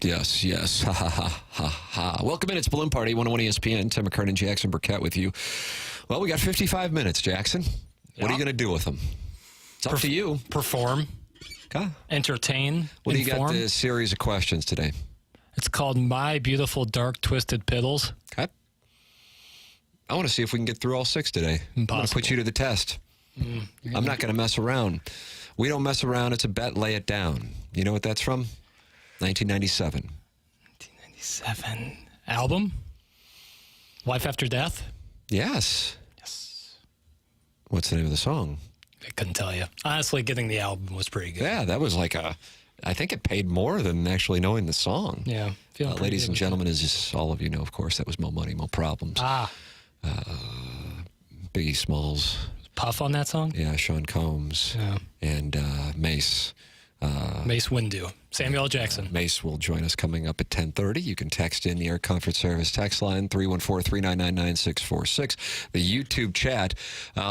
Yes. Ha, ha, ha, ha, ha. Welcome in. It's Balloon Party, 101 ESPN. Tim McKernan, Jackson Burkett with you. Well, we got 55 minutes, Jackson. What are you going to do with them? It's up to you. Perform. Okay. Entertain. What do you inform. got this series of questions today? It's called My Beautiful Dark Twisted Piddles. Okay. I want to see if we can get through all 6 today. Impossible. I'm going to put you to the test. I'm not going to mess around. We don't mess around. It's a bet. Lay it down. You know what that's from? 1997. 1997. Album? Life After Death? Yes. Yes. What's the name of the song? I couldn't tell you. Honestly, getting the album was pretty good. Yeah, that was like I think it paid more than actually knowing the song. Yeah. Ladies and gentlemen, as just all of you know, of course, that was Mo Money, Mo Problems. Biggie Smalls. Puff on that song? Yeah, Sean Combs. Yeah. And Mace. Mace Windu. Samuel L. Jackson. Mace will join us coming up at 10:30. You can text in the Air Comfort Service text line, 314-399-9646. The YouTube chat.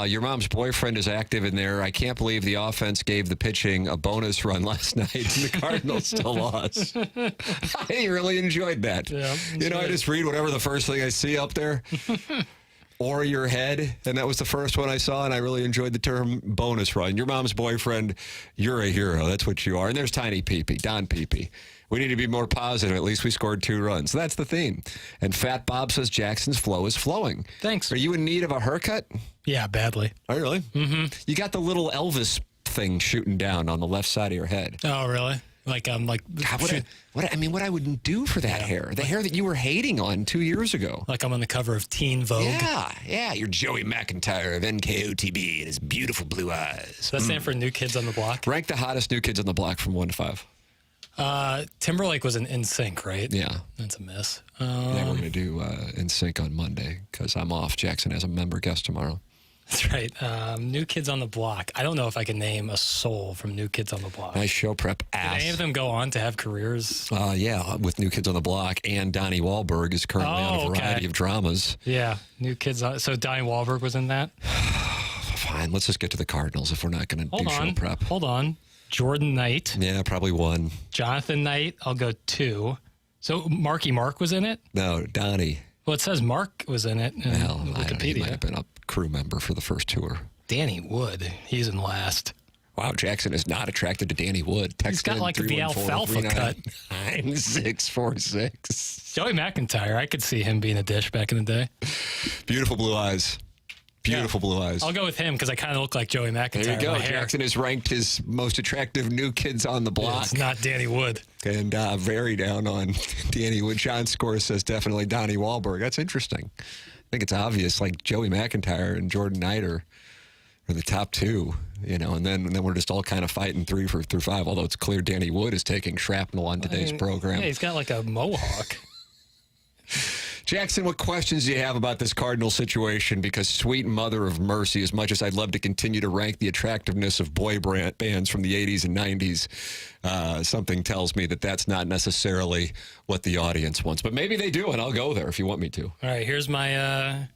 Your mom's boyfriend is active in there. I can't believe the offense gave the pitching a bonus run last night, and the Cardinals still lost. I really enjoyed that. Yeah, I just read whatever the first thing I see up there. Or your head, and that was the first one I saw, and I really enjoyed the term bonus run. Your mom's boyfriend, you're a hero. That's what you are. And there's Tiny Peepee, Don Peepee. We need to be more positive. At least we scored 2 runs. So that's the theme. And Fat Bob says Jackson's flow is flowing. Thanks. Are you in need of a haircut? Yeah, badly. Oh, really? Mm-hmm. You got the little Elvis thing shooting down on the left side of your head. Oh, really? God, what I wouldn't do for that hair. The hair that you were hating on 2 years ago. Like I'm on the cover of Teen Vogue. Yeah. You're Joey McIntyre of NKOTB and his beautiful blue eyes. Does that stand for New Kids on the Block? Rank the hottest New Kids on the Block from 1 to 5. Timberlake was in Sync, right? Yeah. That's a miss. Yeah, we're going to do In Sync on Monday because I'm off. Jackson has a member guest tomorrow. That's right. New Kids on the Block. I don't know if I can name a soul from New Kids on the Block. Nice show prep ass. Did any of them go on to have careers? Yeah, with New Kids on the Block, and Donnie Wahlberg is currently on a variety of dramas. Yeah, New Kids on. So Donnie Wahlberg was in that? Fine, let's just get to the Cardinals if we're not going to do show prep. Hold on. Jordan Knight. Yeah, probably 1. Jonathan Knight, I'll go 2. So Marky Mark was in it? No, Donnie. Well, it says Mark was in it. Well, Wikipedia. I don't know, he might have been a crew member for the first tour. Danny Wood, he's in last. Wow, Jackson is not attracted to Danny Wood. He's got like the alfalfa cut. 9646. Joey McIntyre, I could see him being a dish back in the day. Beautiful blue eyes. Beautiful blue eyes. I'll go with him because I kind of look like Joey McIntyre. There you go. Jackson is ranked his most attractive New Kids on the Block. It's not Danny Wood. And very down on Danny Wood. John Score says definitely Donnie Wahlberg. That's interesting. I think it's obvious, like Joey McIntyre and Jordan Knight are the top 2, and then we're just all kind of fighting 3 through 5, although it's clear Danny Wood is taking shrapnel on today's program. Yeah, he's got like a mohawk. Jackson, what questions do you have about this Cardinal situation? Because sweet mother of mercy, as much as I'd love to continue to rank the attractiveness of boy bands from the 80s and 90s, something tells me that that's not necessarily what the audience wants. But maybe they do, and I'll go there if you want me to. All right, here's my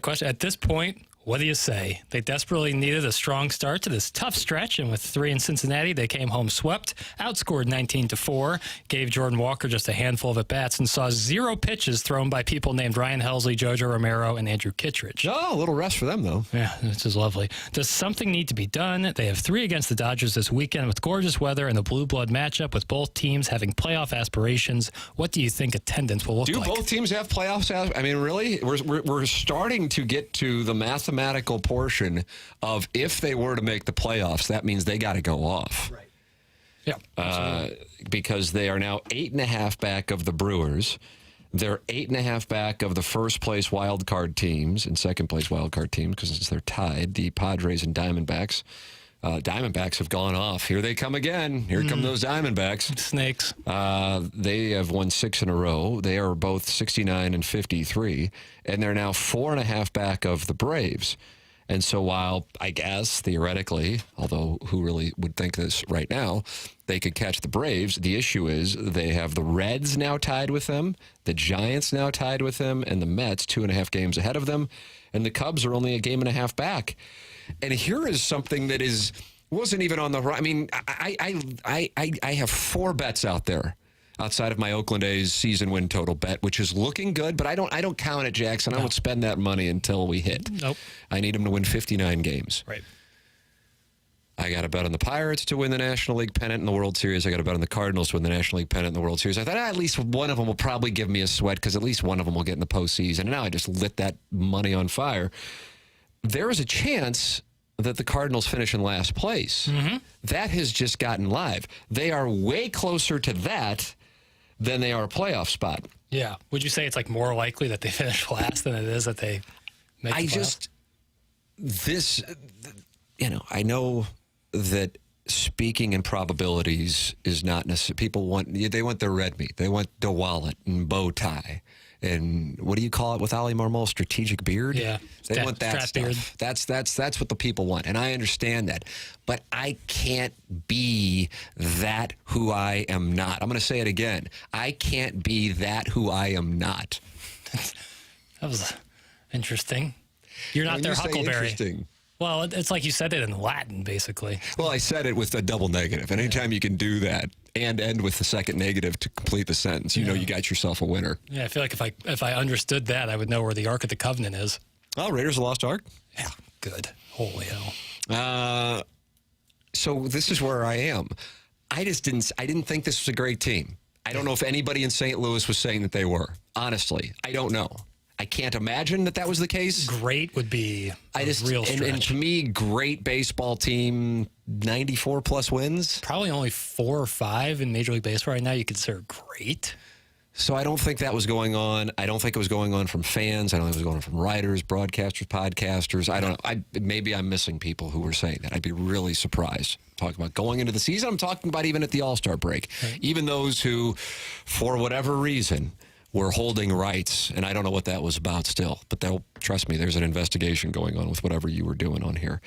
question. At this point, what do you say? They desperately needed a strong start to this tough stretch, and with 3 in Cincinnati, they came home swept, outscored 19-4, gave Jordan Walker just a handful of at-bats, and saw 0 pitches thrown by people named Ryan Helsley, JoJo Romero, and Andrew Kittredge. Oh, a little rest for them, though. Yeah, this is lovely. Does something need to be done? They have 3 against the Dodgers this weekend with gorgeous weather and the blue blood matchup with both teams having playoff aspirations. What do you think attendance will look like? Do both teams have playoffs? I mean, really? We're starting to get to the mathematical portion of if they were to make the playoffs, that means they got to go off. Right. Yeah. Because they are now 8.5 back of the Brewers. They're 8.5 back of the first place wild card teams and second place wild card teams because they're tied. The Padres and Diamondbacks. Diamondbacks have gone off. Here they come again. Here come those Diamondbacks. Snakes. They have won 6 in a row. They are both 69 and 53, and they're now 4.5 back of the Braves. And so while I guess theoretically, although who really would think this right now, they could catch the Braves, the issue is they have the Reds now tied with them, the Giants now tied with them, and the Mets 2.5 games ahead of them, and the Cubs are only a game and a half back. And here is something that wasn't even on the right. I mean, I have 4 bets out there. outside of my Oakland A's season win total bet, which is looking good, but I don't count it, Jackson. I don't spend that money until we hit. Nope. I need them to win 59 games. Right. I got to bet on the Pirates to win the National League pennant in the World Series. I got to bet on the Cardinals to win the National League pennant in the World Series. I thought at least one of them will probably give me a sweat because at least one of them will get in the postseason. And now I just lit that money on fire. There is a chance that the Cardinals finish in last place. Mm-hmm. That has just gotten live. They are way closer to that than they are a playoff spot. Yeah. Would you say it's like more likely that they finish last than it is that they make the playoffs? I know that speaking in probabilities is not necessary. People want their red meat. They want the wallet and bow tie. And what do you call it with Ali Marmol? Strategic beard? Yeah. They want that stuff. Beard. That's what the people want. And I understand that. But I can't be that who I am not. I'm going to say it again. I can't be that who I am not. That was interesting. You're not their Huckleberry. Interesting. Well, it's like you said it in Latin, basically. Well, I said it with a double negative. And anytime you can do that and end with the second negative to complete the sentence, you know you got yourself a winner. Yeah, I feel like if I understood that, I would know where the Ark of the Covenant is. Oh, Raiders of the Lost Ark? Yeah, good. Holy hell. So this is where I am. I didn't think this was a great team. I don't know if anybody in St. Louis was saying that they were. Honestly, I don't know. I can't imagine that was the case. Great would be a real stretch. And to me, great baseball team, 94-plus wins. Probably only 4 or 5 in Major League Baseball right now you consider great. So I don't think that was going on. I don't think it was going on from fans. I don't think it was going on from writers, broadcasters, podcasters. I don't know. Maybe I'm missing people who were saying that. I'd be really surprised. Talking about going into the season. I'm talking about even at the All-Star break. Right. Even those who, for whatever reason, were holding rights, and I don't know what that was about still. But trust me, there's an investigation going on with whatever you were doing on here.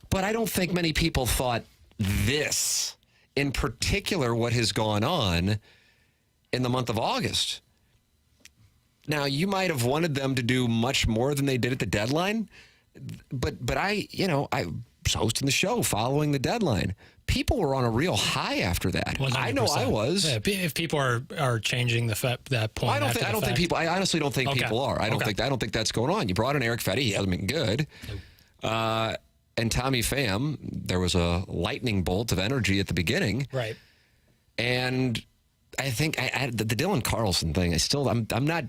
But I don't think many people thought this, in particular, what has gone on in the month of August. Now, you might have wanted them to do much more than they did at the deadline, but I was hosting the show following the deadline. People were on a real high after that. 100%. I know I was. Yeah, if people are changing that point, I don't think people. I honestly don't think people are. I don't think that's going on. You brought in Eric Fetty. He hasn't been good. And Tommy Pham. There was a lightning bolt of energy at the beginning. Right. And I think the Dylan Carlson thing. I'm not.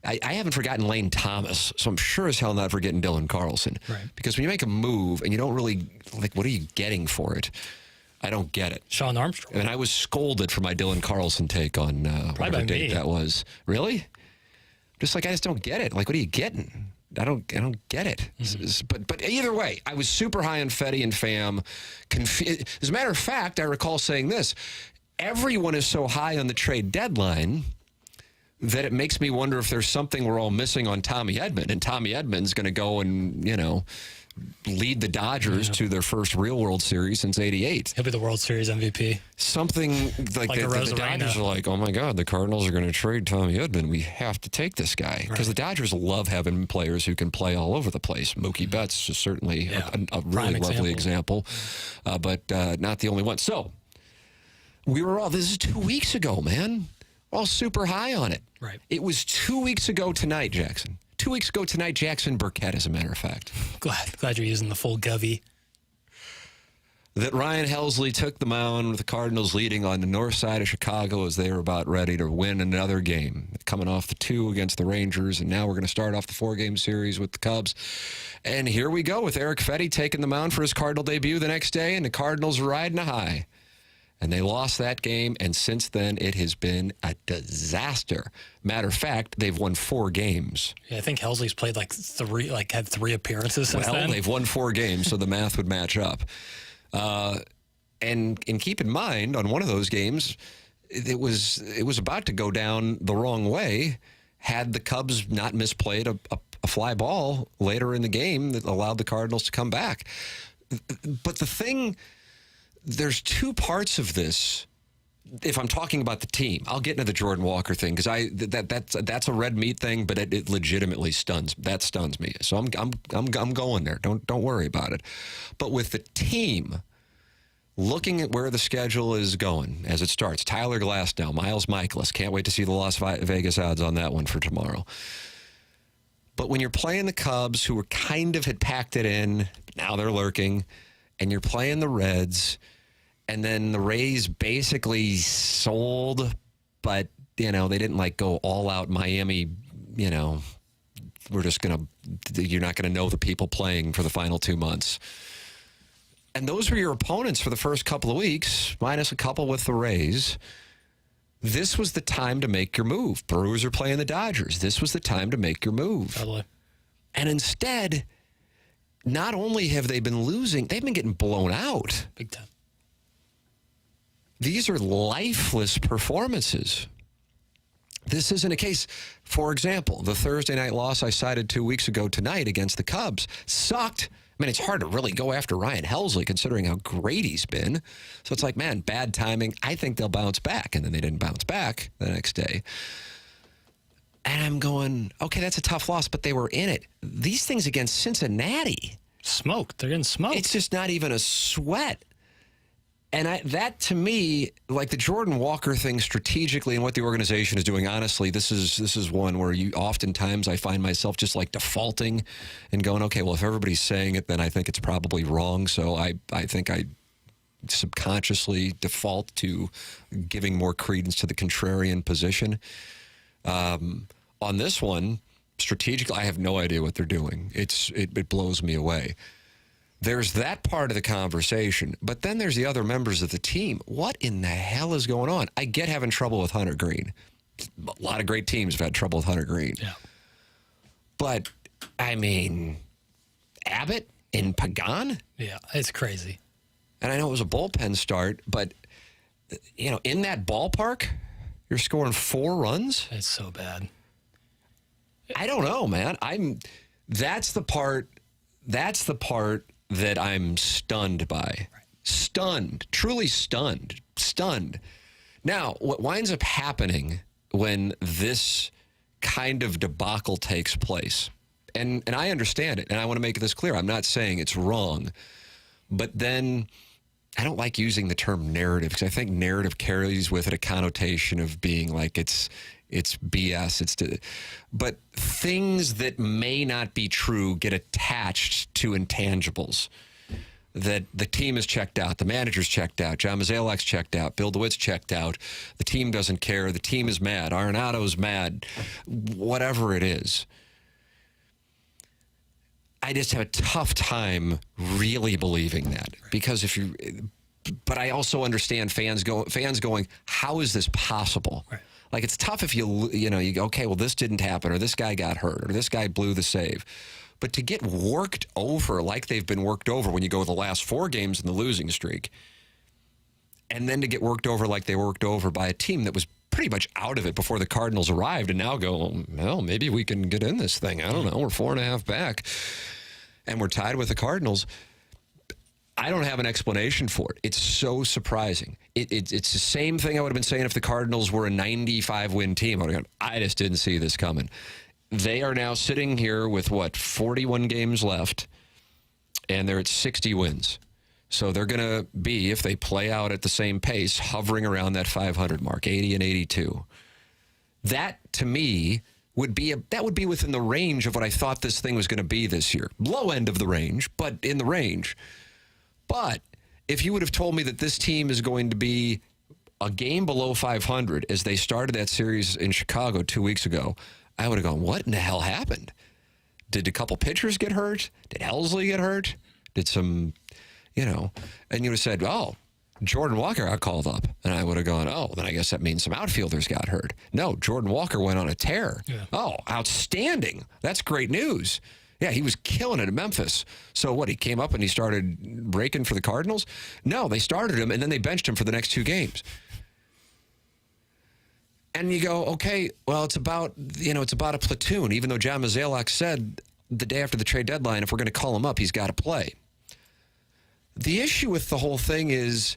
I haven't forgotten Lane Thomas, so I'm sure as hell not forgetting Dylan Carlson. Right. Because when you make a move and you don't really what are you getting for it? I don't get it. Sean Armstrong. And I was scolded for my Dylan Carlson take on whatever date that was. Really? I just don't get it. What are you getting? I don't get it. Mm-hmm. But either way, I was super high on Fetty and Pham. As a matter of fact, I recall saying this. Everyone is so high on the trade deadline that it makes me wonder if there's something we're all missing on Tommy Edman. And Tommy Edman's going to go and, lead the Dodgers to their first real World Series since '88. He'll be the World Series MVP. Something like the Dodgers are like, oh my God, the Cardinals are going to trade Tommy Edman. We have to take this guy. Because the Dodgers love having players who can play all over the place. Mookie Betts is certainly a really lovely example. But not the only one. So this is 2 weeks ago, man. We're all super high on it. Right. It was 2 weeks ago tonight, Jackson. 2 weeks ago tonight, Jackson Burkett, as a matter of fact. Glad you're using the full Govey. That Ryan Helsley took the mound with the Cardinals leading on the north side of Chicago as they were about ready to win another game. Coming off the 2 against the Rangers, and now we're going to start off the 4-game series with the Cubs. And here we go with Eric Fetty taking the mound for his Cardinal debut the next day, and the Cardinals are riding a high. And they lost that game, and since then it has been a disaster. Matter of fact, they've won 4 games. Yeah, I think Helsley's played had 3 appearances since then. Well, they've won 4 games, so the math would match up. And keep in mind, on one of those games, it was about to go down the wrong way had the Cubs not misplayed a fly ball later in the game that allowed the Cardinals to come back. But there's 2 parts of this. If I'm talking about the team, I'll get into the Jordan Walker thing because that's a red meat thing, but it legitimately stuns me. So I'm going there. Don't worry about it. But with the team, looking at where the schedule is going as it starts. Tyler Glasnow, Miles Michaelis. Can't wait to see the Las Vegas odds on that one for tomorrow. But when you're playing the Cubs, who were kind of had packed it in, now they're lurking, and you're playing the Reds, and then the Rays basically sold, but, they didn't go all out Miami, you're not going to know the people playing for the final 2 months. And those were your opponents for the first couple of weeks, minus a couple with the Rays. This was the time to make your move. Brewers are playing the Dodgers. This was the time to make your move. Totally. And instead, not only have they been losing, they've been getting blown out. Big time. These are lifeless performances. This isn't a case. For example, the Thursday night loss I cited 2 weeks ago tonight against the Cubs sucked. I mean, it's hard to really go after Ryan Helsley considering how great he's been. So it's like, man, bad timing. I think they'll bounce back. And then they didn't bounce back the next day. And I'm going, okay, that's a tough loss, but they were in it. These things against Cincinnati. Smoked. They're getting smoked. It's just not even a sweat. And that, to me, like the Jordan Walker thing strategically and what the organization is doing, honestly, this is one where oftentimes I find myself just defaulting and going, okay, well, if everybody's saying it, then I think it's probably wrong. So I think I subconsciously default to giving more credence to the contrarian position. On this one, strategically, I have no idea what they're doing. It blows me away. There's that part of the conversation, but then there's the other members of the team. What in the hell is going on? I get having trouble with Hunter Green. A lot of great teams have had trouble with Hunter Green. Yeah. But, I mean, Abbott and Pagan? Yeah, it's crazy. And I know it was a bullpen start, but, in that ballpark, you're scoring 4 runs? It's so bad. I don't know, man. That's the part that I'm stunned by. Right. Stunned. Truly stunned. Stunned. Now, what winds up happening when this kind of debacle takes place, and I understand it, and I want to make this clear. I'm not saying it's wrong, but then I don't like using the term narrative because I think narrative carries with it a connotation of being like it's BS. But things that may not be true get attached to intangibles. That the team is checked out, the manager's checked out, John Mozeliak's checked out, Bill DeWitt's checked out, the team doesn't care, the team is mad, Arenado's mad, whatever it is. I just have a tough time really believing that because but I also understand fans going, how is this possible? Right. Like, it's tough if you go, okay, well, this didn't happen, or this guy got hurt, or this guy blew the save. But to get worked over like they've been worked over when you go the last 4 games in the losing streak, and then to get worked over like they were worked over by a team that was pretty much out of it before the Cardinals arrived, and now go, well, maybe we can get in this thing. I don't know. We're 4.5 back, and we're tied with the Cardinals. I don't have an explanation for it. It's so surprising. It's the same thing I would have been saying if the Cardinals were a 95-win team. I would have gone, I just didn't see this coming. They are now sitting here with, 41 games left, and they're at 60 wins. So they're going to be, if they play out at the same pace, hovering around that 500 mark, 80 and 82. That, to me, would be within the range of what I thought this thing was going to be this year. Low end of the range, but in the range. But if you would have told me that this team is going to be a game below 500 as they started that series in Chicago 2 weeks ago, I would have gone, what in the hell happened? Did a couple pitchers get hurt? Did Helsley get hurt? Did some, and you would have said, oh, Jordan Walker got called up. And I would have gone, oh, then I guess that means some outfielders got hurt. No, Jordan Walker went on a tear. Yeah. Oh, outstanding. That's great news. Yeah, he was killing it at Memphis. So what, he came up and he started raking for the Cardinals? No, they started him and then they benched him for the next 2 games. And you go, okay, well, it's about a platoon, even though John Mozeliak said the day after the trade deadline, if we're going to call him up, he's got to play. The issue with the whole thing is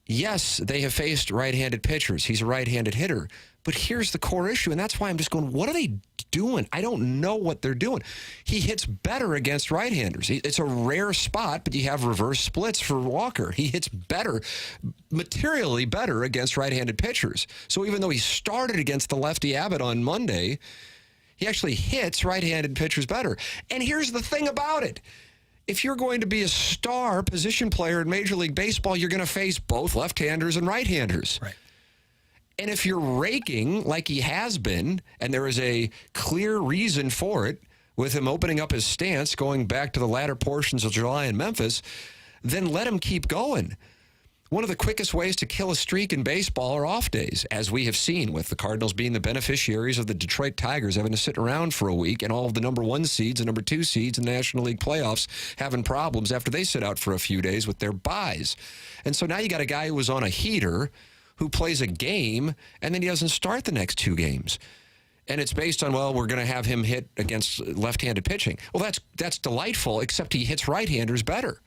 yes, they have faced right-handed pitchers. He's a right-handed hitter. But here's the core issue, and that's why I'm just going, what are they doing? I don't know what they're doing. He hits better against right-handers. It's a rare spot, but you have reverse splits for Walker. He hits better, materially better against right-handed pitchers. So even though he started against the lefty Abbott on Monday, he actually hits right-handed pitchers better. And here's the thing about it. If you're going to be a star position player in Major League Baseball, you're going to face both left-handers and right-handers. Right. And if you're raking like he has been, and there is a clear reason for it, with him opening up his stance, going back to the latter portions of July in Memphis, then let him keep going. One of the quickest ways to kill a streak in baseball are off days, as we have seen with the Cardinals being the beneficiaries of the Detroit Tigers having to sit around for a week, and all of the number 1 seeds and number 2 seeds in the National League playoffs having problems after they sit out for a few days with their buys. And so now you got a guy who was on a heater who plays a game, and then he doesn't start the next 2 games. And it's based on, well, we're going to have him hit against left-handed pitching. Well, that's delightful, except he hits right-handers better.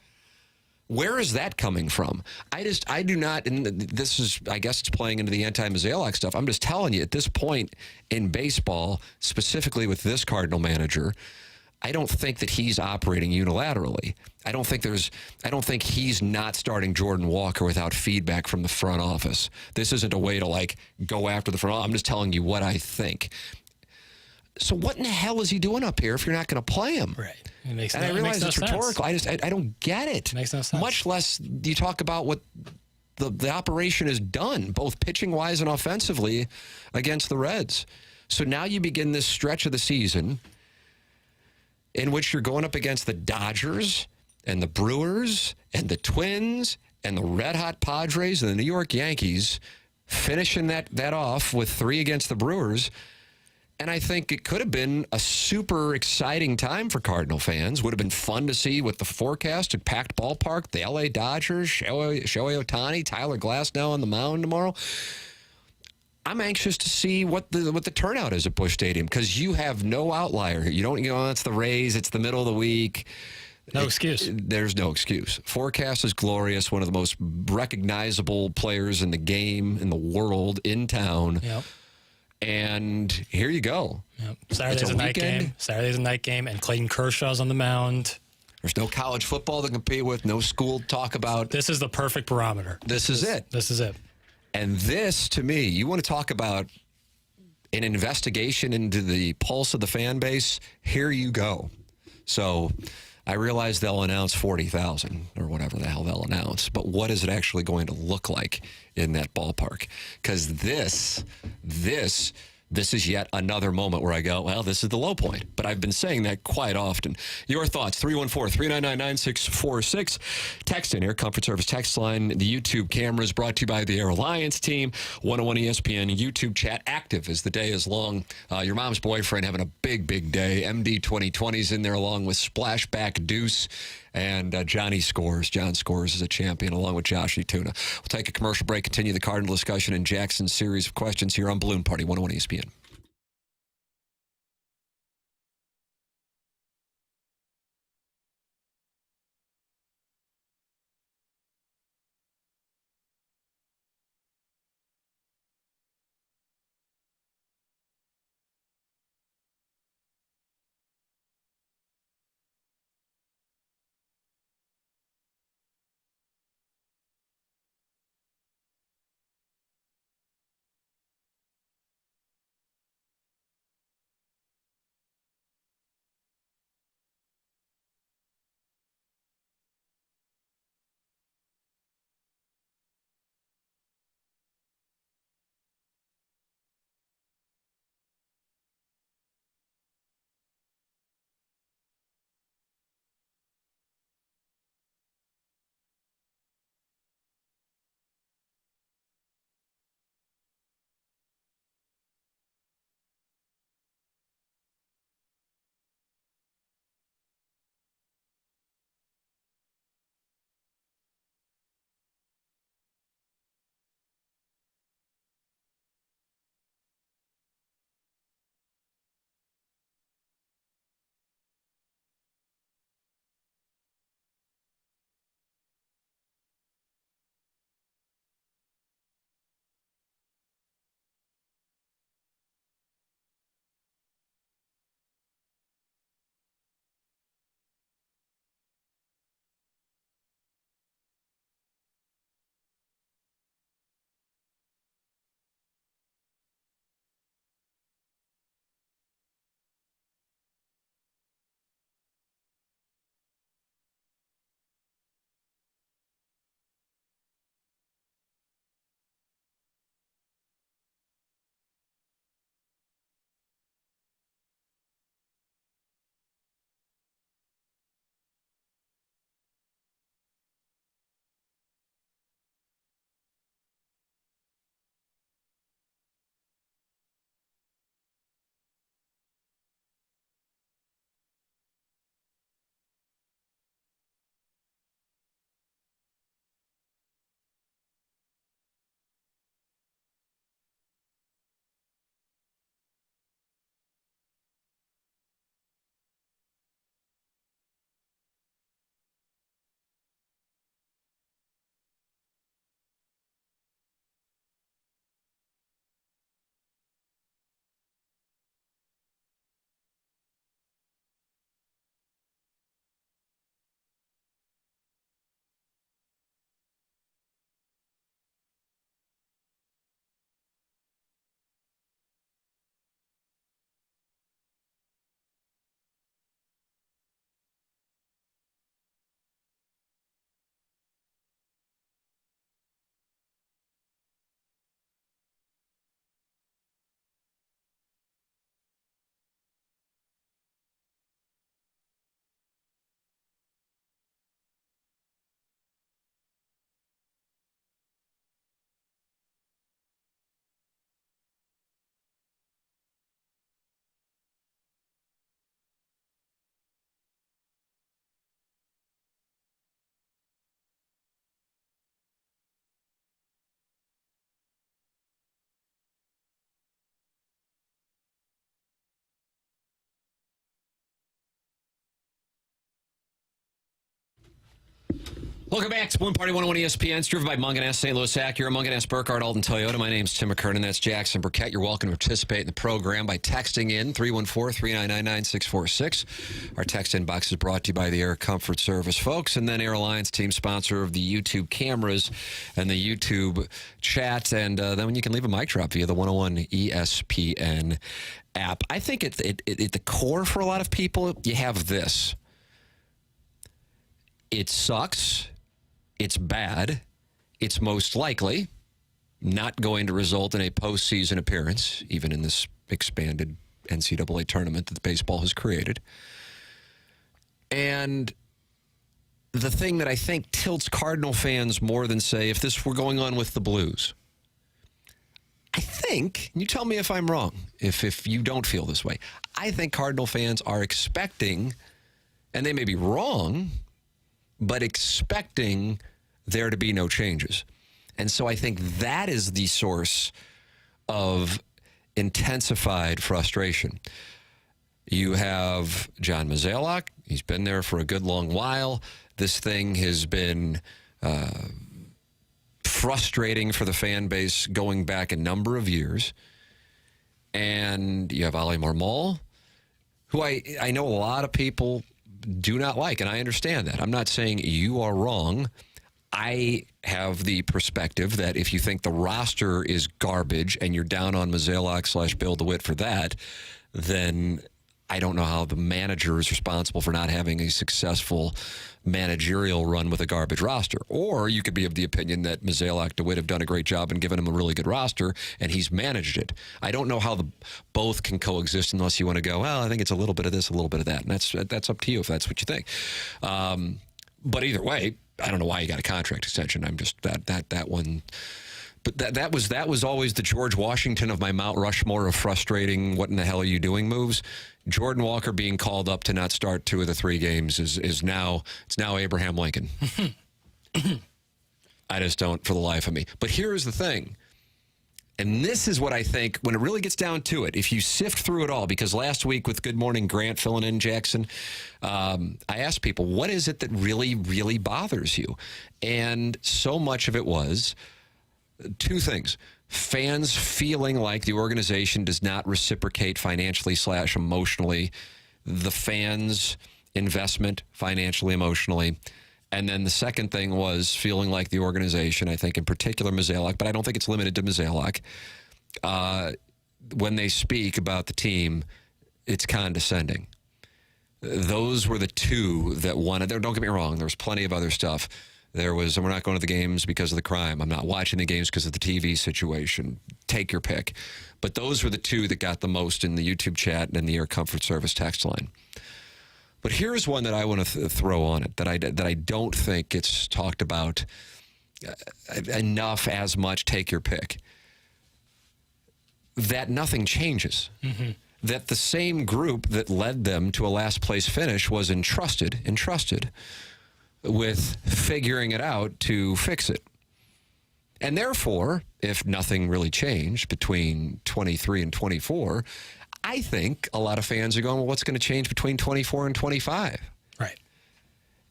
Where is that coming from? I do not, and this is, I guess it's playing into the anti-Mozeliak stuff. I'm just telling you, at this point in baseball, specifically with this Cardinal manager, I don't think that he's operating unilaterally. I don't think he's not starting Jordan Walker without feedback from the front office. This isn't a way to, like, go after the front office. I'm just telling you what I think. So what in the hell is he doing up here if you're not going to play him? Right. And I realize it's rhetorical. I don't get it. Makes no sense. Much less you talk about what the operation has done, both pitching-wise and offensively, against the Reds. So now you begin this stretch of the season in which you're going up against the Dodgers and the Brewers and the Twins and the red-hot Padres and the New York Yankees, finishing that off with 3 against the Brewers. And I think it could have been a super exciting time for Cardinal fans. Would have been fun to see with the forecast, a packed ballpark, the L.A. Dodgers, Shohei Ohtani, Tyler Glass now on the mound tomorrow. I'm anxious to see what the turnout is at Busch Stadium, because you have no outlier. You don't, it's the Rays, it's the middle of the week. No excuse. There's no excuse. Forecast is glorious. One of the most recognizable players in the game, in the world, in town. Yep. And here you go. Yep. Saturday's a night game. Saturday's a night game, and Clayton Kershaw's on the mound. There's no college football to compete with, no school to talk about. This is the perfect barometer. This is it. This is it. And this, to me, you want to talk about an investigation into the pulse of the fan base? Here you go. So I realize they'll announce 40,000 or whatever the hell they'll announce, but what is it actually going to look like in that ballpark? Because this is yet another moment where I go, well, this is the low point. But I've been saying that quite often. Your thoughts, 314-399-9646. Text in Air Comfort Service text line. The YouTube camera is brought to you by the Air Alliance team. 101 ESPN YouTube chat active as the day is long. Your mom's boyfriend having a big, big day. MD 2020's in there along with Splashback Deuce. And Johnny Scores. John Scores is a champion along with Josh Tuna. We'll take a commercial break, continue the Cardinal discussion in Jackson's series of questions here on Balloon Party, 101 ESPN. Welcome back to Bloom Party 101 ESPN. It's driven by Munganess, St. Louis Acura, Munganess, Burkhardt, Alton Toyota. My name's Tim McKernan. That's Jackson Burkett. You're welcome to participate in the program by texting in 314-399-9646. Our text inbox is brought to you by the Air Comfort Service, folks. And then Airlines, team sponsor of the YouTube cameras and the YouTube chat. And then you can leave a mic drop via the 101 ESPN app. I think at the core for a lot of people, you have this. It sucks. It's bad. It's most likely not going to result in a postseason appearance, even in this expanded NCAA tournament that baseball has created. And the thing that I think tilts Cardinal fans more than, say, if this were going on with the Blues, I think, and you tell me if I'm wrong, if you don't feel this way, I think Cardinal fans are expecting, and they may be wrong, but expecting there to be no changes. And so I think that is the source of intensified frustration. You have John Mozeliak. He's been there for a good long while. This thing has been frustrating for the fan base going back a number of years. And you have Ali Marmol, who I know a lot of people do not like, and I understand that. I'm not saying you are wrong. I have the perspective that if you think the roster is garbage and you're down on Mozeliak / Bill DeWitt for that, then I don't know how the manager is responsible for not having a successful managerial run with a garbage roster. Or you could be of the opinion that Mozeliak, DeWitt have done a great job and given him a really good roster, and he's managed it. I don't know how both can coexist unless you want to go, well, I think it's a little bit of this, a little bit of that. And that's up to you if that's what you think. But either way, I don't know why you got a contract extension. I'm just that one. But that was always the George Washington of my Mount Rushmore of frustrating what in the hell are you doing moves. Jordan Walker being called up to not start 2 of the 3 games is now Abraham Lincoln. I just don't for the life of me. But here's the thing. And this is what I think, when it really gets down to it, if you sift through it all, because last week with Good Morning Grant filling in Jackson, I asked people, what is it that really, really bothers you? And so much of it was 2 things. Fans feeling like the organization does not reciprocate financially / emotionally, the fans' investment financially, emotionally. And then the second thing was feeling like the organization, I think in particular Mozeliak, but I don't think it's limited to Mozeliak, when they speak about the team, it's condescending. Those were the 2 that wanted. Don't get me wrong, there was plenty of other stuff. There was, we're not going to the games because of the crime. I'm not watching the games because of the TV situation. Take your pick. But those were the 2 that got the most in the YouTube chat and in the Air Comfort Service text line. But here's one that I want to throw on it that I don't think gets talked about enough as much. Take your pick. That nothing changes. Mm-hmm. That the same group that led them to a last place finish was entrusted with figuring it out to fix it. And therefore, if nothing really changed between 23 and 24, I think a lot of fans are going, well, what's going to change between 24 and 25? Right.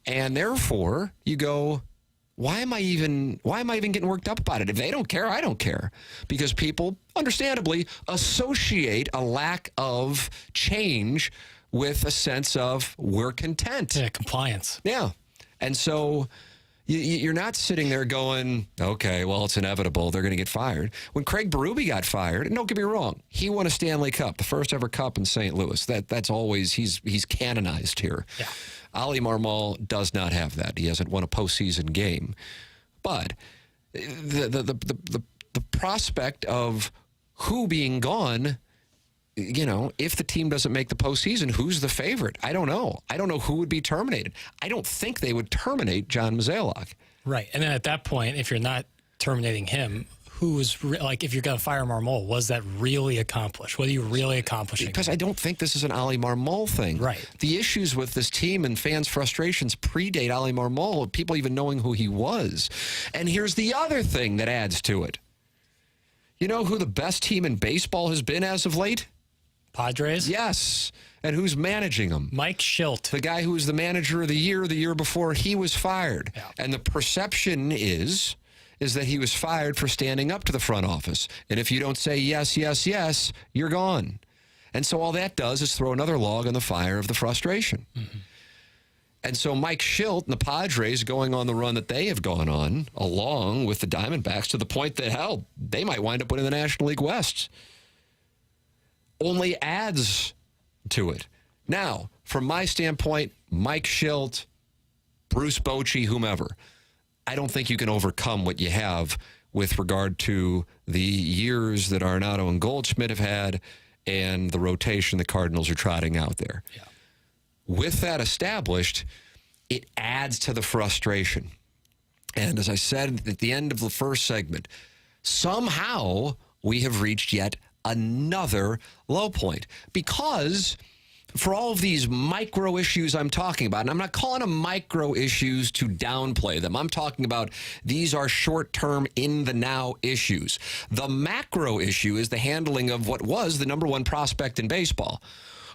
And therefore, you go, why am I even getting worked up about it? If they don't care, I don't care. Because people, understandably, associate a lack of change with a sense of we're content. Yeah, compliance. Yeah. And so you're not sitting there going, okay, well, it's inevitable. They're going to get fired. When Craig Berube got fired, and don't get me wrong, he won a Stanley Cup, the first ever cup in St. Louis. That's always, he's canonized here. Yeah. Ali Marmol does not have that. He hasn't won a postseason game. But the prospect of who being gone, you know, if the team doesn't make the postseason, who's the favorite? I don't know. I don't know who would be terminated. I don't think they would terminate John Mozeliak. Right. And then at that point, if you're not terminating him, if you're going to fire Marmol, was that really accomplished? What are you really accomplishing? Because I don't think this is an Ali Marmol thing. Right. The issues with this team and fans' frustrations predate Ali Marmol, people even knowing who he was. And here's the other thing that adds to it. You know who the best team in baseball has been as of late? Padres? Yes. And who's managing them? Mike Schilt. The guy who was the manager of the year before he was fired. Yeah. And the perception is that he was fired for standing up to the front office. And if you don't say yes, yes, yes, you're gone. And so all that does is throw another log on the fire of the frustration. Mm-hmm. And so Mike Schilt and the Padres going on the run that they have gone on, along with the Diamondbacks, to the point that, hell, they might wind up winning the National League West, only adds to it. Now, from my standpoint, Mike Schilt, Bruce Bochy, whomever, I don't think you can overcome what you have with regard to the years that Arenado and Goldschmidt have had and the rotation the Cardinals are trotting out there. Yeah. With that established, it adds to the frustration. And as I said at the end of the first segment, somehow we have reached yet another low point, because for all of these micro issues I'm talking about, and I'm not calling them micro issues to downplay them. I'm talking about these are short-term, in-the-now issues. The macro issue is the handling of what was the number one prospect in baseball,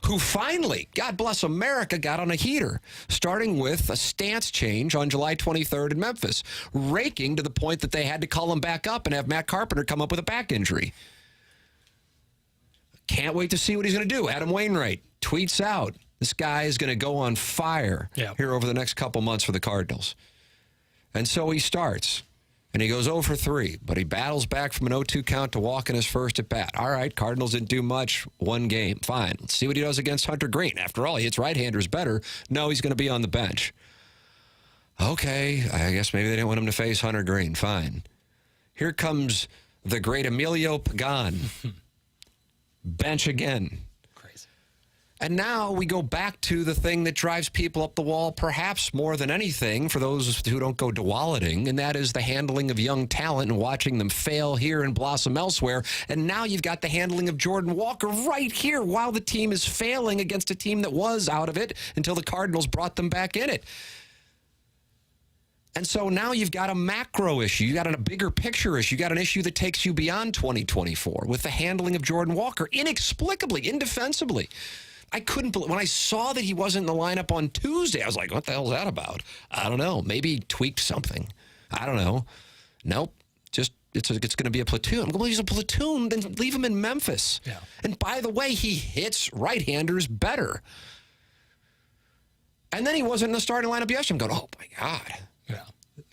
who finally, God bless America, got on a heater, starting with a stance change on July 23rd in Memphis, raking to the point that they had to call him back up and have Matt Carpenter come up with a back injury. Can't wait to see what he's going to do. Adam Wainwright tweets out, this guy is going to go on fire here over the next couple months for the Cardinals. And so he starts, and he goes 0 for 3, but he battles back from an 0-2 count to walk in his first at bat. All right, Cardinals didn't do much, one game. Fine. Let's see what he does against Hunter Green. After all, he hits right-handers better. No, he's going to be on the bench. Okay, I guess maybe they didn't want him to face Hunter Green. Fine. Here comes the great Emilio Pagan. Bench again. Crazy. And now we go back to the thing that drives people up the wall, perhaps more than anything, for those who don't go Dewalliting, and that is the handling of young talent and watching them fail here and blossom elsewhere. And now you've got the handling of Jordan Walker right here while the team is failing against a team that was out of it until the Cardinals brought them back in it. And so now you've got a macro issue. You got a bigger picture issue. You got an issue that takes you beyond 2024 with the handling of Jordan Walker. Inexplicably, indefensibly. I couldn't believe, when I saw that he wasn't in the lineup on Tuesday, I was like, what the hell is that about? I don't know. Maybe he tweaked something. I don't know. Nope. Just, it's going to be a platoon. I'm going to use a platoon, then leave him in Memphis. Yeah. And by the way, he hits right-handers better. And then he wasn't in the starting lineup yesterday. I'm going, oh my God. Yeah.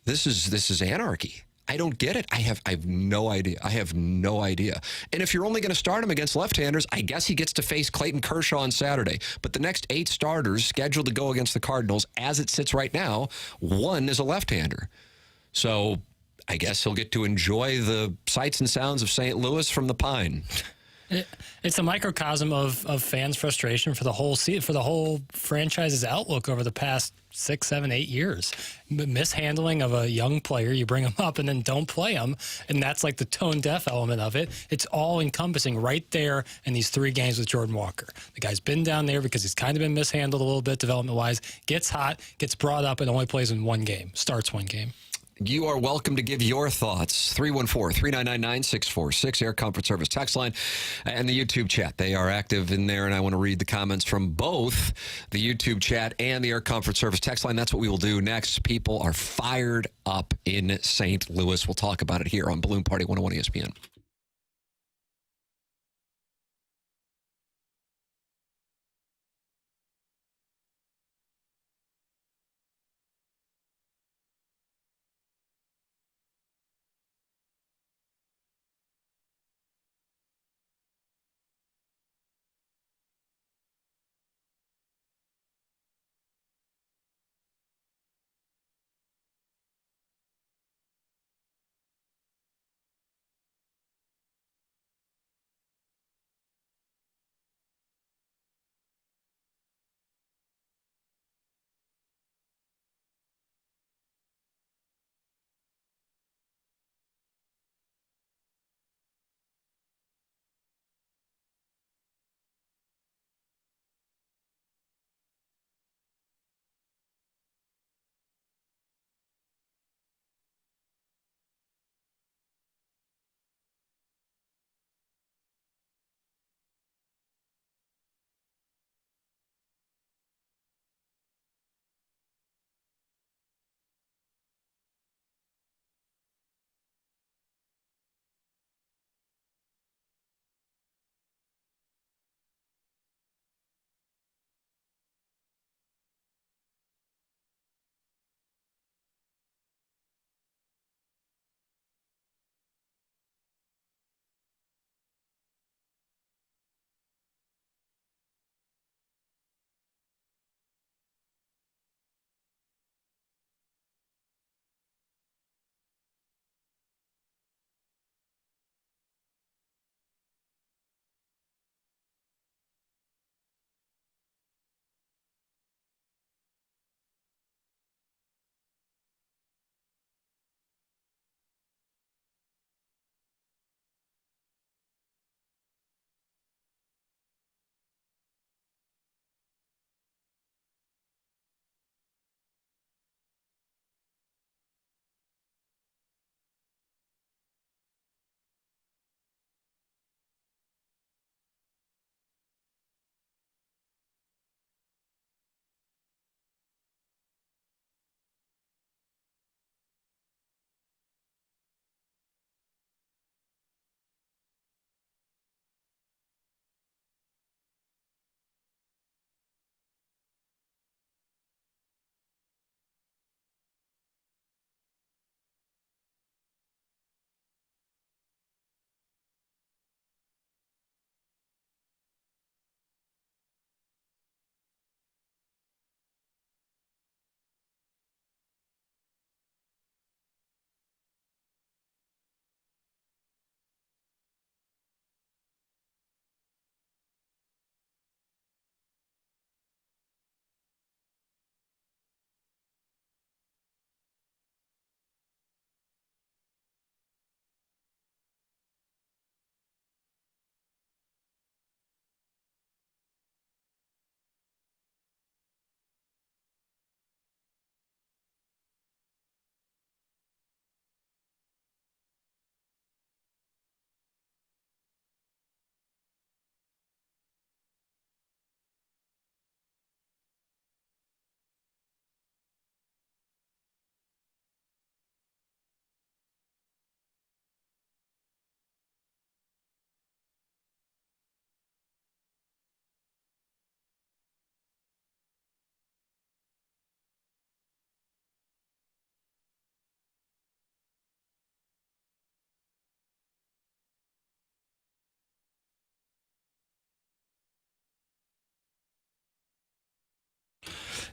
This is anarchy. I don't get it. I have no idea. I have no idea. And if you're only going to start him against left-handers, I guess he gets to face Clayton Kershaw on Saturday. But the next 8 starters scheduled to go against the Cardinals, as it sits right now, 1 is a left-hander. So I guess he'll get to enjoy the sights and sounds of St. Louis from the Pine. It's a microcosm of fans' frustration for the whole franchise's outlook over the past 6, 7, 8 years. Mishandling of a young player, you bring him up and then don't play him, and that's like the tone-deaf element of it. It's all encompassing right there in these 3 games with Jordan Walker. The guy's been down there because he's kind of been mishandled a little bit development-wise, gets hot, gets brought up, and only plays in 1 game, starts 1 game. You are welcome to give your thoughts. 314-399-9646, Air Comfort Service text line, and the YouTube chat. They are active in there, and I want to read the comments from both the YouTube chat and the Air Comfort Service text line. That's what we will do next. People are fired up in St. Louis. We'll talk about it here on Balloon Party 101 ESPN.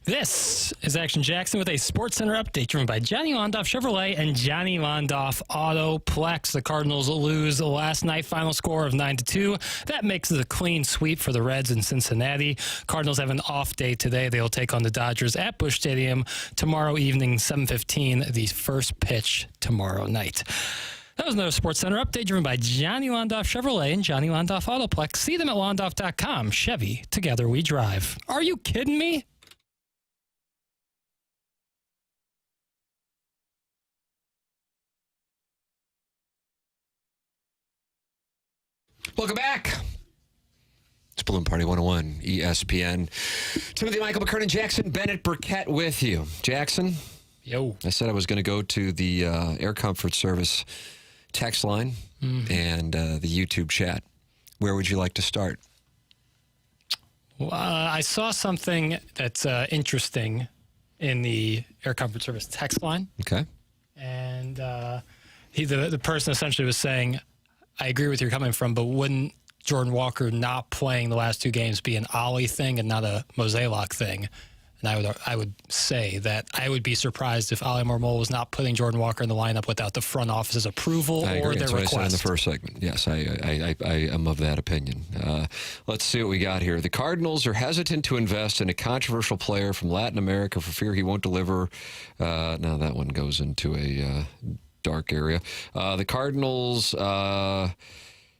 This is Action Jackson with a Sports Center update driven by Johnny Londoff Chevrolet and Johnny Londoff Autoplex. The Cardinals lose last night, final score of 9-2. That makes it a clean sweep for the Reds in Cincinnati. Cardinals have an off day today. They'll take on the Dodgers at Busch Stadium tomorrow evening, 7:15, the first pitch tomorrow night. That was another Sports Center update driven by Johnny Londoff Chevrolet and Johnny Londoff Autoplex. See them at londoff.com. Chevy, together we drive. Are you kidding me? Welcome back. It's Balloon Party 101, ESPN. Timothy, Michael, McKernan, Jackson, Bennett, Burkett with you. Jackson? Yo. I said I was going to go to the Air Comfort Service text line and the YouTube chat. Where would you like to start? Well, I saw something that's interesting in the Air Comfort Service text line. Okay. And the person essentially was saying, I agree with where you're coming from, but wouldn't Jordan not playing the last two games be an Ollie thing and not a Mozeliak thing? And I would say that I would be surprised if Ollie Marmol was not putting Jordan Walker in the lineup without the front office's approval or their request. That's what I said in the first segment. Yes, I am of that opinion. Let's see what we got here. The Cardinals are hesitant to invest in a controversial player from Latin America for fear he won't deliver. Now that one goes into a dark area. The Cardinals...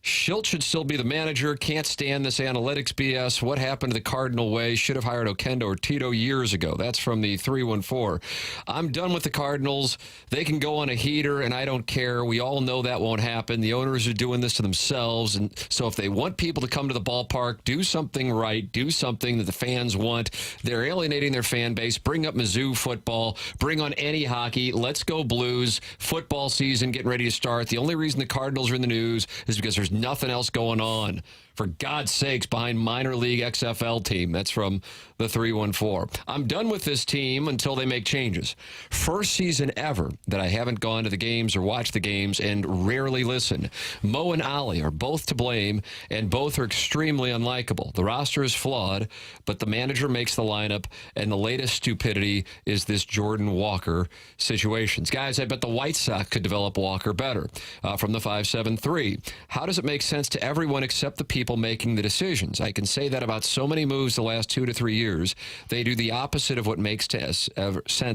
Schilt should still be the manager. Can't stand this analytics BS. What happened to the Cardinal way? Should have hired Oquendo or Tito years ago. That's from the 314. I'm done with the Cardinals. They can go on a heater, and I don't care. We all know that won't happen. The owners are doing this to themselves. And so if they want people to come to the ballpark, do something right. Do something that the fans want. They're alienating their fan base. Bring up Mizzou football. Bring on any hockey. Let's go Blues. Football season getting ready to start. The only reason the Cardinals are in the news is because there's nothing else going on, for God's sakes, behind minor league XFL team. That's from the 314. I'm done with this team until they make changes. First season ever that I haven't gone to the games or watched the games and rarely listen. Mo and Ali are both to blame, and both are extremely unlikable. The roster is flawed, but the manager makes the lineup, and the latest stupidity is this Jordan Walker situations. Guys, I bet the White Sox could develop Walker better. From the 573. How does it make sense to everyone except the people making the decisions? I can say that about so many moves the last 2 to 3 years. They do the opposite of what makes sense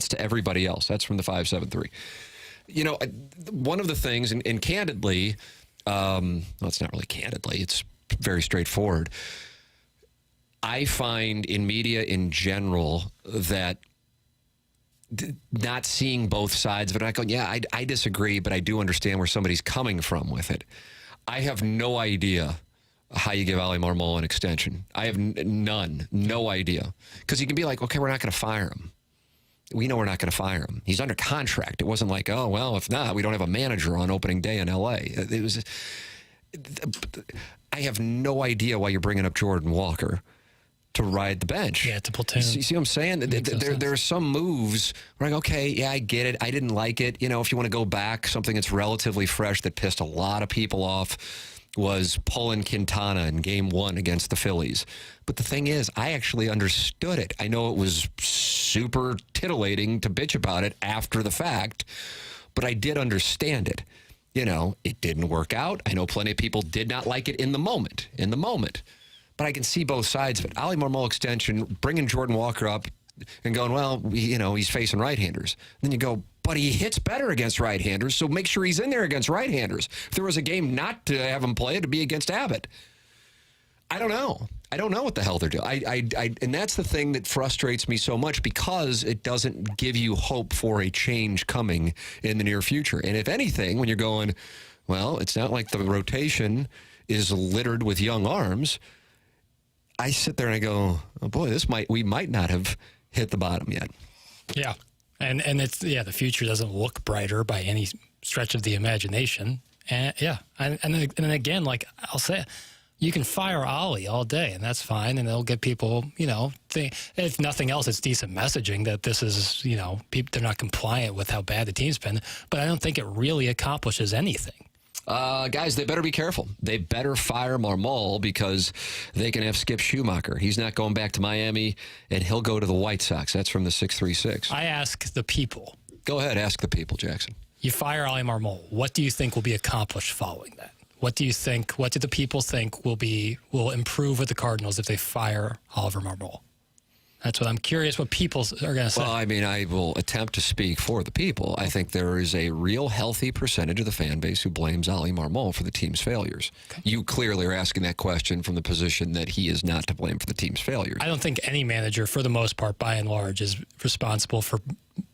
to everybody else. That's from the 573. You know, one of the things, and candidly, well, it's not really candidly, it's very straightforward. I find in media in general that not seeing both sides of it, I go, yeah, I disagree, but I do understand where somebody's coming from with it. I have no idea how you give Ali Marmol an extension. I have no idea. Because you can be like, okay, we're not going to fire him. We know we're not going to fire him. He's under contract. It wasn't like, oh, well, if not, we don't have a manager on opening day in L.A. I have no idea why you're bringing up Jordan Walker to ride the bench. Yeah, to platoon. You see what I'm saying? There are some moves where I go, okay, yeah, I get it. I didn't like it. You know, if you want to go back, something that's relatively fresh that pissed a lot of people off was pulling Quintana in game 1 against the Phillies. But the thing is, I actually understood it. I know it was super titillating to bitch about it after the fact, but I did understand it. You know, it didn't work out. I know plenty of people did not like it in the moment. But I can see both sides of it. Ali Marmol extension, bringing Jordan Walker up and going, well, you know, he's facing right-handers. Then you go, but he hits better against right-handers, so make sure he's in there against right-handers. If there was a game not to have him play, it'd be against Abbott. I don't know. I don't know what the hell they're doing. And that's the thing that frustrates me so much, because it doesn't give you hope for a change coming in the near future. And if anything, when you're going, well, it's not like the rotation is littered with young arms, I sit there and I go, oh boy, we might not have hit the bottom yet. Yeah. And it's, the future doesn't look brighter by any stretch of the imagination. And and again, like I'll say, you can fire Ollie all day and that's fine. And it'll get people, if nothing else, it's decent messaging that this is, they're not compliant with how bad the team's been. But I don't think it really accomplishes anything. Guys, they better be careful. They better fire Marmol because they can have Skip Schumacher. He's not going back to Miami, and he'll go to the White Sox. That's from the 636. I ask the people. Go ahead, ask the people, Jackson. You fire Ali Marmol. What do you think will be accomplished following that? What do you think? What do the people think will improve with the Cardinals if they fire Oliver Marmol? That's what I'm curious what people are going to say. Well, I mean, I will attempt to speak for the people. I think there is a real healthy percentage of the fan base who blames Ali Marmol for the team's failures. Okay. You clearly are asking that question from the position that he is not to blame for the team's failures. I don't think any manager, for the most part, by and large, is responsible for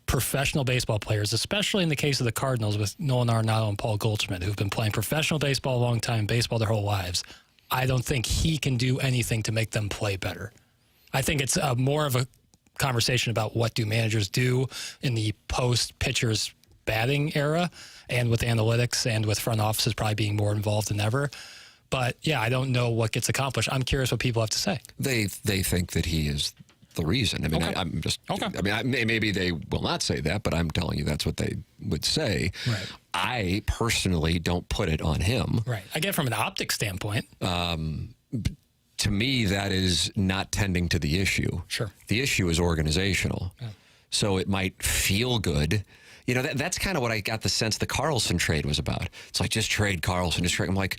professional baseball players, especially in the case of the Cardinals with Nolan Arenado and Paul Goldschmidt, who've been playing professional baseball a long time, baseball their whole lives. I don't think he can do anything to make them play better. I think it's more of a conversation about what do managers do in the post-pitchers batting era and with analytics and with front offices probably being more involved than ever. But, yeah, I don't know what gets accomplished. I'm curious what people have to say. They think that he is the reason. I mean, okay. I'm just, okay. I mean, maybe they will not say that, but I'm telling you that's what they would say. Right. I personally don't put it on him. Right. I get it from an optics standpoint. To me, that is not tending to the issue. Sure. The issue is organizational. Yeah. So it might feel good. You know, that's kind of what I got the sense the Carlson trade was about. It's like, just trade Carlson, just trade. I'm like,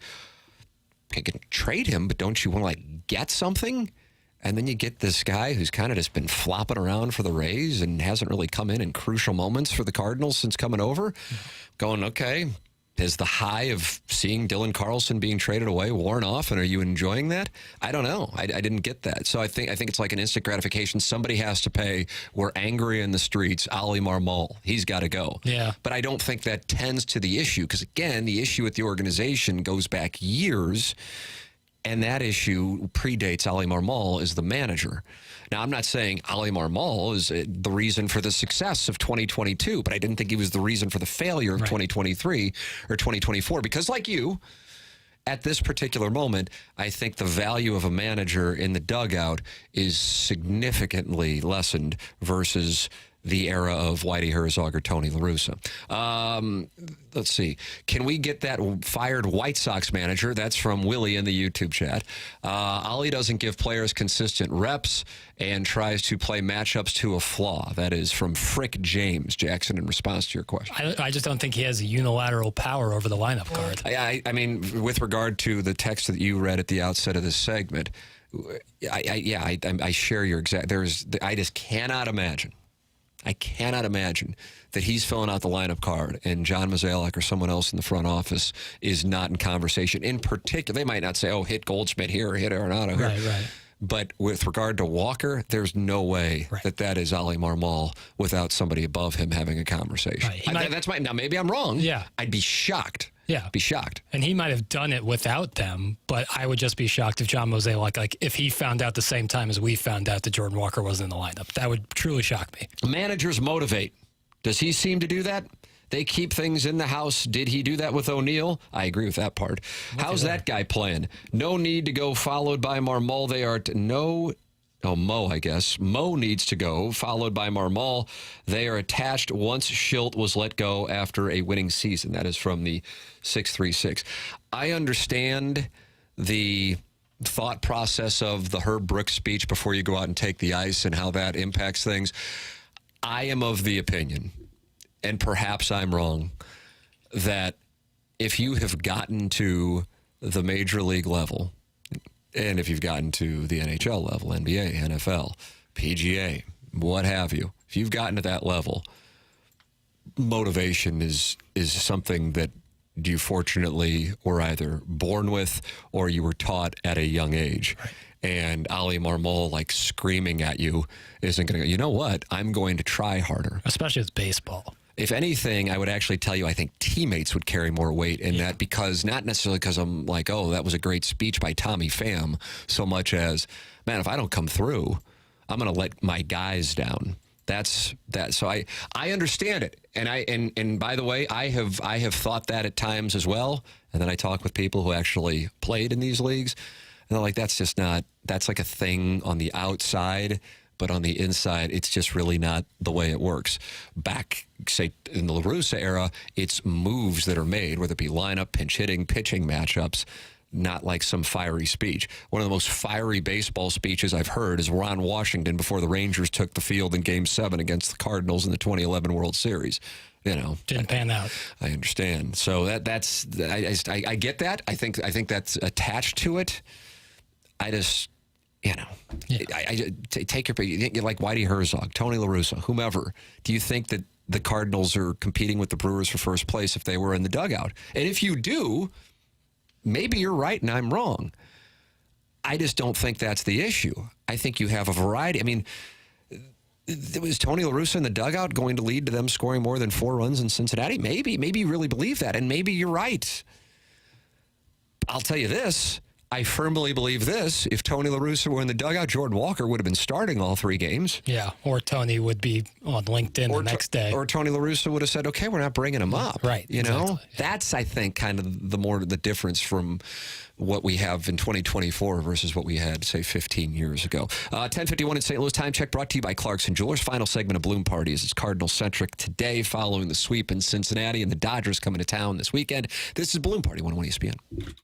I can trade him, but don't you want to, like, get something? And then you get this guy who's kind of just been flopping around for the Rays and hasn't really come in crucial moments for the Cardinals since coming over. Yeah. Going, okay, is the high of seeing Dylan Carlson being traded away worn off, and are you enjoying that? I don't know. I didn't get that. So I think it's like an instant gratification. Somebody has to pay. We're angry in the streets. Ali Marmol, he's got to go. Yeah. But I don't think that tends to the issue because, again, the issue with the organization goes back years. And that issue predates Ali Marmol as the manager. Now, I'm not saying Ali Marmol is the reason for the success of 2022, but I didn't think he was the reason for the failure of 2023 or 2024. Because like you, at this particular moment, I think the value of a manager in the dugout is significantly lessened versus the era of Whitey Herzog or Tony La Russa. Let's see. Can we get that fired White Sox manager? That's from Willie in the YouTube chat. Ali doesn't give players consistent reps and tries to play matchups to a flaw. That is from Frick James, Jackson, in response to your question. I just don't think he has a unilateral power over the lineup card. I mean, with regard to the text that you read at the outset of this segment, I share your exact... I just cannot imagine. I cannot imagine that he's filling out the lineup card and John Mozeliak or someone else in the front office is not in conversation. In particular, they might not say, oh, hit Goldschmidt here or hit Arenado here. Right. But with regard to Walker, there's no way that is Ali Marmol without somebody above him having a conversation. Right. Now, maybe I'm wrong. Yeah. I'd be shocked. Yeah. Be shocked. And he might have done it without them, but I would just be shocked if John Mozeliak, if he found out the same time as we found out that Jordan Walker wasn't in the lineup. That would truly shock me. Managers motivate. Does he seem to do that? They keep things in the house. Did he do that with O'Neill? I agree with that part. How's that guy playing? No need to go followed by Marmol. They are Mo, I guess. Mo needs to go, followed by Marmol. They are attached once Schilt was let go after a winning season. That is from the 636. I understand the thought process of the Herb Brooks speech before you go out and take the ice and how that impacts things. I am of the opinion, and perhaps I'm wrong, that if you have gotten to the major league level, and if you've gotten to the NHL level, NBA, NFL, PGA, what have you, if you've gotten to that level, motivation is something that you fortunately were either born with or you were taught at a young age. Right. And Ali Marmol, screaming at you, isn't going to go, you know what, I'm going to try harder. Especially with baseball. If anything, I would actually tell you I think teammates would carry more weight in that because not necessarily because I'm like, oh, that was a great speech by Tommy Pham, so much as, man, if I don't come through, I'm going to let my guys down. That's that. So I understand it. And by the way, I have thought that at times as well. And then I talk with people who actually played in these leagues. And they're like, that's like a thing on the outside. but on the inside, it's just really not the way it works. Back, say, in the La Russa era, it's moves that are made, whether it be lineup, pinch hitting, pitching matchups, not like some fiery speech. One of the most fiery baseball speeches I've heard is Ron Washington before the Rangers took the field in Game 7 against the Cardinals in the 2011 World Series. Didn't pan out. I understand. So that's I get that. I think that's attached to it. I just take your pick. Like Whitey Herzog, Tony La Russa, whomever. Do you think that the Cardinals are competing with the Brewers for first place if they were in the dugout? And if you do, maybe you're right and I'm wrong. I just don't think that's the issue. I think you have a variety. I mean, was Tony La Russa in the dugout going to lead to them scoring more than 4 runs in Cincinnati? Maybe you really believe that, and maybe you're right. I'll tell you this. I firmly believe this. If Tony La Russa were in the dugout, Jordan Walker would have been starting all 3 games. Yeah, or Tony would be on LinkedIn the next day. Or Tony La Russa would have said, okay, we're not bringing him up. Right, Exactly. Yeah. That's, I think, kind of the difference from what we have in 2024 versus what we had, say, 15 years ago. 10:51 in St. Louis. Time check brought to you by Clarkson Jewelers. Final segment of Bloom Parties. It's Cardinal-centric today following the sweep in Cincinnati and the Dodgers coming to town this weekend. This is Bloom Party, 101 ESPN.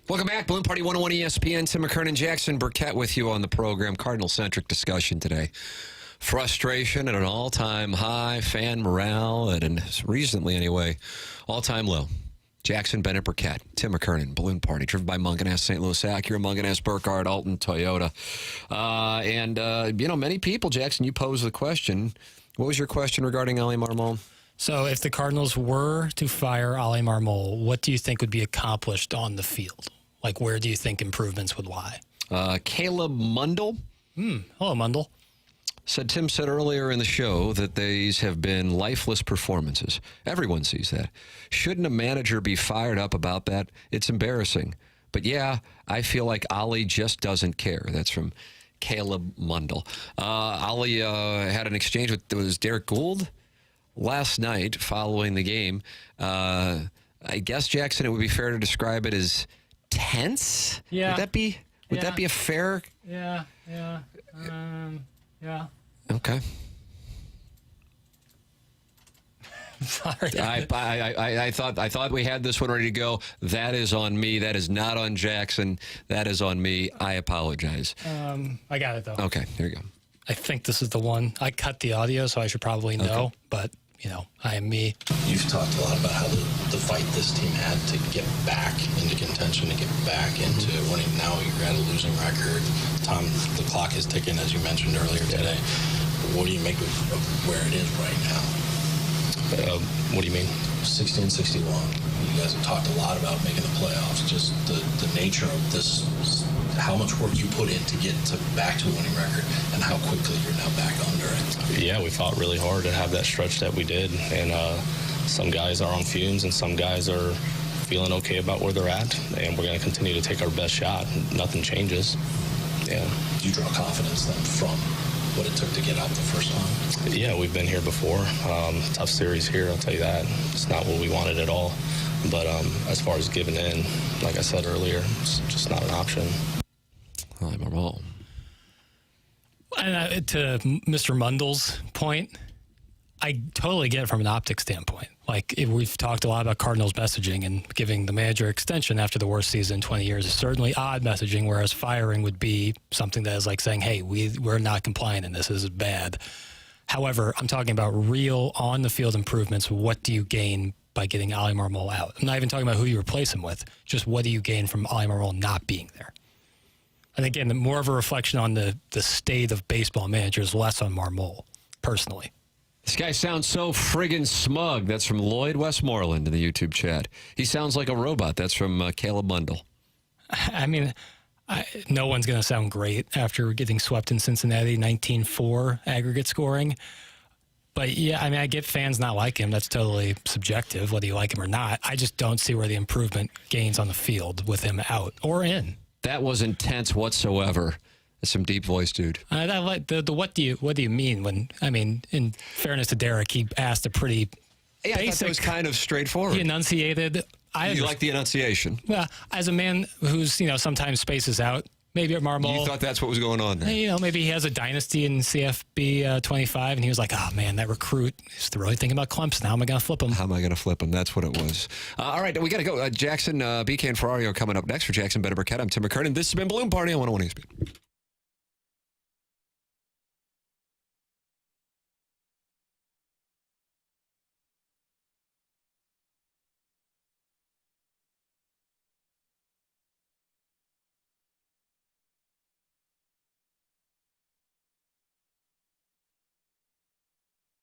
Welcome back. Balloon Party 101 ESPN. Tim McKernan, Jackson Burkett with you on the program. Cardinal-centric discussion today. Frustration at an all-time high. Fan morale at, recently anyway, all-time low. Jackson, Bennett, Burkett, Tim McKernan, Balloon Party, driven by Munganess, St. Louis Acura, Munganess, Burkhardt, Alton, Toyota. Many people, Jackson, you posed the question. What was your question regarding Ali Marmol? So if the Cardinals were to fire Ali Marmol, what do you think would be accomplished on the field? Like, where do you think improvements would lie? Caleb Mundell. Hello, Mundell. Tim said earlier in the show that these have been lifeless performances. Everyone sees that. Shouldn't a manager be fired up about that? It's embarrassing. But yeah, I feel like Ali just doesn't care. That's from Caleb Mundell. Ali had an exchange with Derek Gould last night following the game. I guess, Jackson, it would be fair to describe it as tense? Yeah. Would that be a fair? Yeah. Yeah. Okay. Sorry. I thought we had this one ready to go. That is on me. That is not on Jackson. That is on me. I apologize. I got it, though. Okay, there you go. I think this is the one. I cut the audio, so I should probably know. Okay. But, I am me. You've talked a lot about how the fight this team had to get back into contention, to get back into winning. Now you're at a losing record. Tom, the clock is ticking, as you mentioned earlier today. What do you make of where it is right now? What do you mean? 60 and 61. You guys have talked a lot about making the playoffs. Just the nature of this, how much work you put in to get back to a winning record, and how quickly you're now back under it. Yeah, we fought really hard to have that stretch that we did, and some guys are on fumes, and some guys are feeling okay about where they're at, and we're going to continue to take our best shot. Nothing changes. Yeah. Do you draw confidence then from what it took to get out the first time? Yeah, we've been here before. Tough series here, I'll tell you that. It's not what we wanted at all. But as far as giving in, like I said earlier, it's just not an option. I'm Marmol. And to Mr. Mundell's point, I totally get it from an optics standpoint. Like, we've talked a lot about Cardinals messaging, and giving the manager extension after the worst season in 20 years is certainly odd messaging, whereas firing would be something that is like saying, hey, we're not compliant and this is bad. However, I'm talking about real on-the-field improvements. What do you gain by getting Ali Marmol out? I'm not even talking about who you replace him with. Just what do you gain from Ali Marmol not being there? And again, more of a reflection on the state of baseball managers, less on Marmol, personally. This guy sounds so friggin' smug. That's from Lloyd Westmoreland in the YouTube chat. He sounds like a robot. That's from Caleb Mundell. I mean, no one's going to sound great after getting swept in Cincinnati, 19-4 aggregate scoring. But, yeah, I mean, I get fans not like him. That's totally subjective, whether you like him or not. I just don't see where the improvement gains on the field with him out or in. That was intense whatsoever. That's some deep voice, dude. I like the what do you mean when, I mean, in fairness to Derek, he asked a pretty Yeah, I thought basic. that was kind of straightforward. He enunciated. You like the enunciation? Well, as a man who's sometimes spaces out, maybe at Marmol. You thought that's what was going on there? Maybe he has a dynasty in CFB 25, and he was like, oh, man, that recruit is really thinking about Clemson. How am I going to flip him? How am I going to flip him? That's what it was. All right, we got to go. Jackson, BK, and Ferrari are coming up next for Jackson, Bennett, Burkett. I'm Tim McKernan. This has been Balloon Party on 101 ESPN.